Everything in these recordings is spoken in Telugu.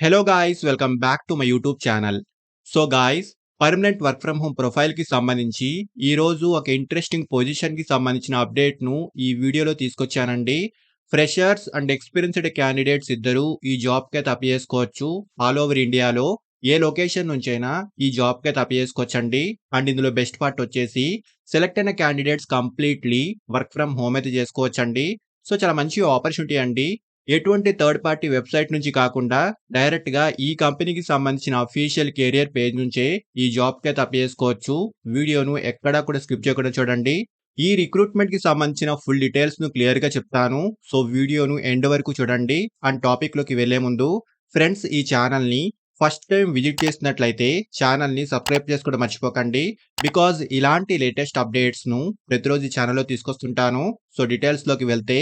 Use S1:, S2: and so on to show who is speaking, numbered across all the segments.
S1: Hello guys, welcome back to my YouTube channel. So guys, permanent work from home ప్రొఫైల్‌కి సంబంధించి ఈరోజు ఒక ఇంట్రెస్టింగ్ పొజిషన్‌కి సంబంధించిన అప్డేట్‌ను ఈ వీడియోలో తీసుకొచ్చానండి. ఫ్రెషర్స్ అండ్ ఎక్స్‌పీరియన్స్‌డ్ క్యాండిడేట్స్ ఇద్దరూ ఈ జాబ్‌కైతే అప్లై చేసుకోవచ్చు. ఆల్ ఓవర్ ఇండియాలో ఏ లొకేషన్ నుంచైనా ఈ జాబ్‌కైతే అప్లై చేసుకోవచ్చండి. అండ్ ఇందులో బెస్ట్ పార్ట్ వచ్చేసి సెలెక్ట్ అయిన candidates completely work from home అయితే చేసుకోవచ్చండి. సో చాలా మంచి ఆపర్చునిటీ అండి. ఎటువంటి థర్డ్ పార్టీ వెబ్‌సైట్ నుంచి కాకుండా డైరెక్ట్‌గా ఈ కంపెనీకి సంబంధించిన అఫీషియల్ కెరియర్ పేజ్ నుంచే ఈ జాబ్‌కైతే అప్లై చేసుకోవచ్చు. వీడియోను ఎక్కడా కూడా స్కిప్ చేయకుండా చూడండి. ఈ రిక్రూట్‌మెంట్‌కి సంబంధించిన ఫుల్ డీటెయిల్స్‌ను క్లియర్‌గా చెప్తాను. సో వీడియోను ఎండ్ వరకు చూడండి. అండ్ టాపిక్‌లోకి వెళ్ళే ముందు ఫ్రెండ్స్, ఈ ఛానల్‌ని ఫస్ట్ టైమ్ విజిట్ చేసినట్లయితే ఛానల్‌ని సబ్స్క్రైబ్ చేసుకోవడం మర్చిపోకండి. బికాజ్ ఇలాంటి లేటెస్ట్ అప్డేట్స్‌ను ప్రతిరోజు ఈ ఛానల్‌లో తీసుకొస్తుంటాను. సో డీటెయిల్స్‌లోకి వెళ్తే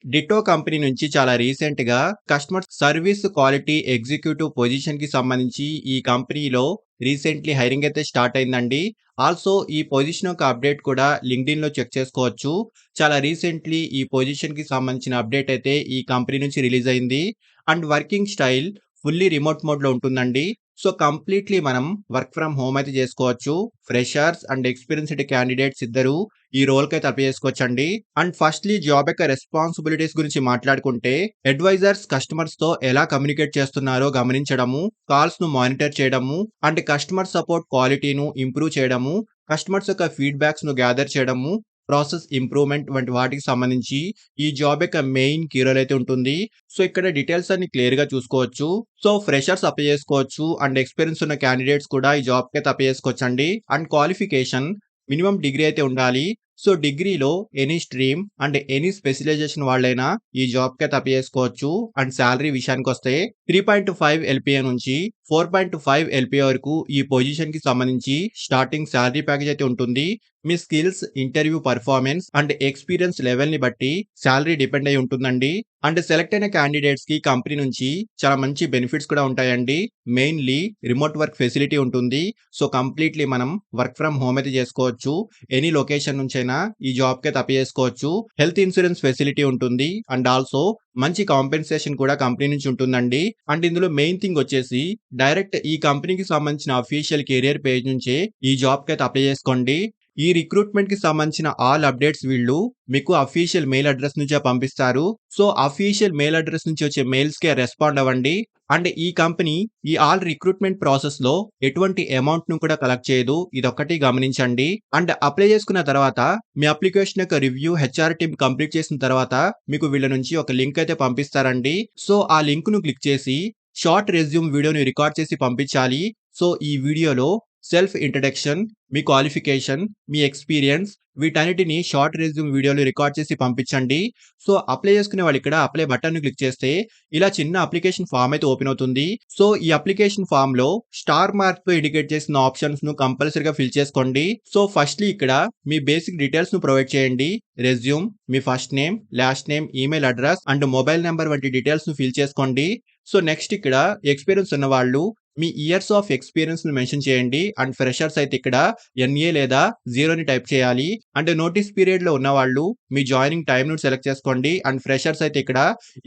S1: డిట్టో కంపెనీ నుంచి చాలా రీసెంట్‌గా కస్టమర్ సర్వీస్ క్వాలిటీ ఎగ్జిక్యూటివ్ పొజిషన్‌కి సంబంధించి ఈ కంపెనీలో రీసెంట్‌లీ హైరింగ్ అయితే స్టార్ట్ అయిందండి. ఆల్సో ఈ పొజిషన్ యొక్క అప్డేట్ కూడా లింక్డ్ఇన్‌లో చెక్ చేసుకోవచ్చు. చాలా రీసెంట్‌లీ ఈ పొజిషన్‌కి సంబంధించిన అప్డేట్ అయితే ఈ కంపెనీ నుంచి రిలీజ్ అయింది. And working style fully remote మోడ్‌లో ఉంటుందండి. సో కంప్లీట్‌లీ మనం వర్క్ ఫ్రమ్ హోమ్ అయితే చేసుకోవచ్చు. ఫ్రెషర్స్ అండ్ ఎక్స్‌పీరియన్స్‌డ్ క్యాండిడేట్స్ ఇద్దరూ ఈ రోల్‌కైతే అప్లై చేసుకోవచ్చండి. అండ్ ఫస్ట్‌లీ జాబ్ యొక్క రెస్పాన్సిబిలిటీస్ గురించి మాట్లాడుకుంటే, అడ్వైజర్స్ కస్టమర్స్‌తో ఎలా కమ్యూనికేట్ చేస్తున్నారో గమనించడము, కాల్స్‌ను మానిటర్ చేయడము, అండ్ కస్టమర్ సపోర్ట్ క్వాలిటీను ఇంప్రూవ్ చేయడము, కస్టమర్స్ యొక్క ఫీడ్‌బ్యాక్స్‌ను గ్యాదర్ చేయడము, ప్రాసెస్ ఇంప్రూవ్‌మెంట్ వంటి వాటికి సంబంధించి ఈ జాబ్ యొక్క మెయిన్ కీ రోల్ అయితే ఉంటుంది. సో ఇక్కడ డీటెయిల్స్ అన్ని క్లియర్‌గా చూసుకోవచ్చు. సో ఫ్రెషర్స్ అప్లై చేసుకోవచ్చు. అండ్ ఎక్స్‌పీరియన్స్ ఉన్న క్యాండిడేట్స్ కూడా ఈ జాబ్‌కైతే అప్లై చేసుకోవచ్చండి. అండ్ క్వాలిఫికేషన్ మినిమమ్ డిగ్రీ అయితే ఉండాలి. సో డిగ్రీలో any stream and any specialisation వాళ్ళైనా ఈ జాబ్‌కైతే అప్లై చేసుకోవచ్చు. అండ్ సాలరీ విషయానికొస్తే 3.5 ఎల్‌పీఏ నుంచి 4.5 ఎల్‌పీఏ వరకు ఈ పొజిషన్‌కి సంబంధించి స్టార్టింగ్ సాలరీ ప్యాకేజ్ అయితే ఉంటుంది. మీ skills, interview performance and experience లెవెల్‌ని బట్టి సాలరీ డిపెండ్ అయ్యి ఉంటుందండి. అండ్ సెలెక్ట్ అయిన క్యాండిడేట్స్‌కి కంపెనీ నుంచి చాలా మంచి బెనిఫిట్స్ కూడా ఉంటాయండి. మెయిన్‌లీ రిమోట్ వర్క్ ఫెసిలిటీ ఉంటుంది. సో కంప్లీట్‌లీ మనం వర్క్ ఫ్రమ్ హోమ్ అయితే చేసుకోవచ్చు. ఎనీ లొకేషన్ నుంచైనా ఈ జాబ్‌కైతే అప్లై చేసుకోవచ్చు. హెల్త్ ఇన్స్యూరెన్స్ ఫెసిలిటీ ఉంటుంది. అండ్ ఆల్సో మంచి కాంపెన్సేషన్ కూడా కంపెనీ నుంచి ఉంటుందండి. అండ్ ఇందులో మెయిన్ థింగ్ వచ్చేసి డైరెక్ట్ ఈ కంపెనీకి సంబంధించిన అఫీషియల్ కెరియర్ పేజ్ నుంచే ఈ జాబ్‌కైతే అప్లై చేసుకోండి. ఈ రిక్రూట్‌మెంట్‌కి సంబంధించిన ఆల్ అప్డేట్స్ వీళ్ళు మీకు అఫీషియల్ మెయిల్ అడ్రెస్ నుంచే పంపిస్తారు. సో అఫీషియల్ మెయిల్ అడ్రెస్ నుంచి వచ్చే మెయిల్స్‌కే రెస్పాండ్ అవ్వండి. అండ్ ఈ కంపెనీ ఈ ఆల్ రిక్రూట్‌మెంట్ ప్రాసెస్‌లో ఎటువంటి అమౌంట్‌ను కూడా కలెక్ట్ చేయదు. ఇదొక్కటి గమనించండి. అండ్ అప్లై చేసుకున్న తర్వాత మీ అప్లికేషన్ యొక్క రివ్యూ హెచ్ఆర్ టీమ్ కంప్లీట్ చేసిన తర్వాత మీకు వీళ్ళ నుంచి ఒక లింక్ అయితే పంపిస్తారండి. సో ఆ లింక్‌ను క్లిక్ చేసి షార్ట్ రెజ్యూమ్ వీడియోని రికార్డ్ చేసి పంపించాలి. సో ఈ వీడియోలో సెల్ఫ్ ఇంట్రడక్షన్, మీ క్వాలిఫికేషన్, మీ ఎక్స్‌పీరియన్స్ వీటన్నిటిని షార్ట్ రెజ్యూమ్ వీడియోలో రికార్డ్ చేసి పంపించండి. సో అప్లై చేసుకునే వాళ్ళు ఇక్కడ అప్లై బటన్‌ని క్లిక్ చేస్తే ఇలా చిన్న అప్లికేషన్ ఫార్మ్ అయితే ఓపెన్ అవుతుంది. సో ఈ అప్లికేషన్ ఫార్మ్‌లో స్టార్ మార్క్‌తో ఇండికేట్ చేసిన ఆప్షన్స్‌ను కంపల్సరీగా ఫిల్ చేసుకోండి. సో ఫస్ట్‌లీ ఇక్కడ మీ బేసిక్ డీటెయిల్స్‌ను ప్రొవైడ్ చేయండి. Resume, me first name, last name, email address and mobile number వంటి డీటెయిల్స్‌ను ఫిల్ చేసుకోండి. సో నెక్స్ట్ ఇక్కడ ఎక్స్‌పీరియన్స్ ఉన్నవాళ్ళు మీ ఇయర్స్ ఆఫ్ ఎక్స్‌పీరియన్స్‌ని మెన్షన్ చేయండి. అండ్ ఫ్రెషర్స్ అయితే ఇక్కడ ఎన్ఏ లేదా 0ని టైప్ చేయాలి. అండ్ నోటీస్ పీరియడ్‌లో ఉన్నవాళ్ళు మీ జాయినింగ్ టైమ్‌ను సెలెక్ట్ చేసుకోండి. అండ్ ఫ్రెషర్స్ అయితే ఇక్కడ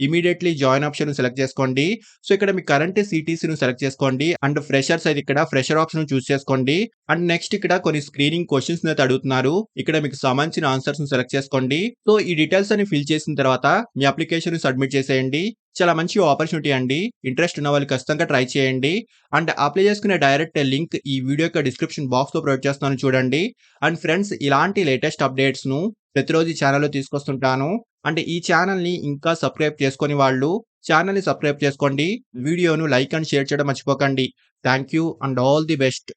S1: ఇమ్మీడియేట్‌లీ జాయిన్ ఆప్షన్‌ను సెలెక్ట్ చేసుకోండి. సో ఇక్కడ మీ కరెంట్ సీటీసీ‌ను సెలెక్ట్ చేసుకోండి. అండ్ ఫ్రెషర్స్ అయితే ఇక్కడ ఫ్రెషర్ ఆప్షన్‌ను చూస్ చేసుకోండి. అండ్ నెక్స్ట్ ఇక్కడ కొన్ని స్క్రీనింగ్ క్వెషన్స్‌ని అయితే అడుగుతున్నారు. ఇక్కడ మీకు సంబంధించిన ఆన్సర్స్‌ని సెలెక్ట్ చేసుకోండి. సో ఈ డీటెయిల్స్ అన్ని ఫిల్ చేసిన తర్వాత మీ అప్లికేషన్‌ని సబ్మిట్ చేసేయండి. చాలా మంచి ఆపర్చునిటీ అండి. ఇంట్రెస్ట్ ఉన్న వాళ్ళు ఖచ్చితంగా ట్రై చేయండి. అండ్ అప్లై చేసుకునే డైరెక్ట్ లింక్ ఈ వీడియో యొక్క డిస్క్రిప్షన్ బాక్స్‌లో ప్రొవైడ్ చేస్తున్నాను చూడండి. అండ్ ఫ్రెండ్స్, ఇలాంటి లేటెస్ట్ అప్డేట్స్‌ను ప్రతిరోజు ఈ ఛానెల్‌లో తీసుకొస్తుంటాను. అంటే ఈ ఛానెల్‌ని ఇంకా సబ్స్క్రైబ్ చేసుకోని వాళ్ళు ఛానెల్‌ని సబ్స్క్రైబ్ చేసుకోండి. వీడియోను లైక్ అండ్ షేర్ చేయడం మర్చిపోకండి. Thank you and all the best.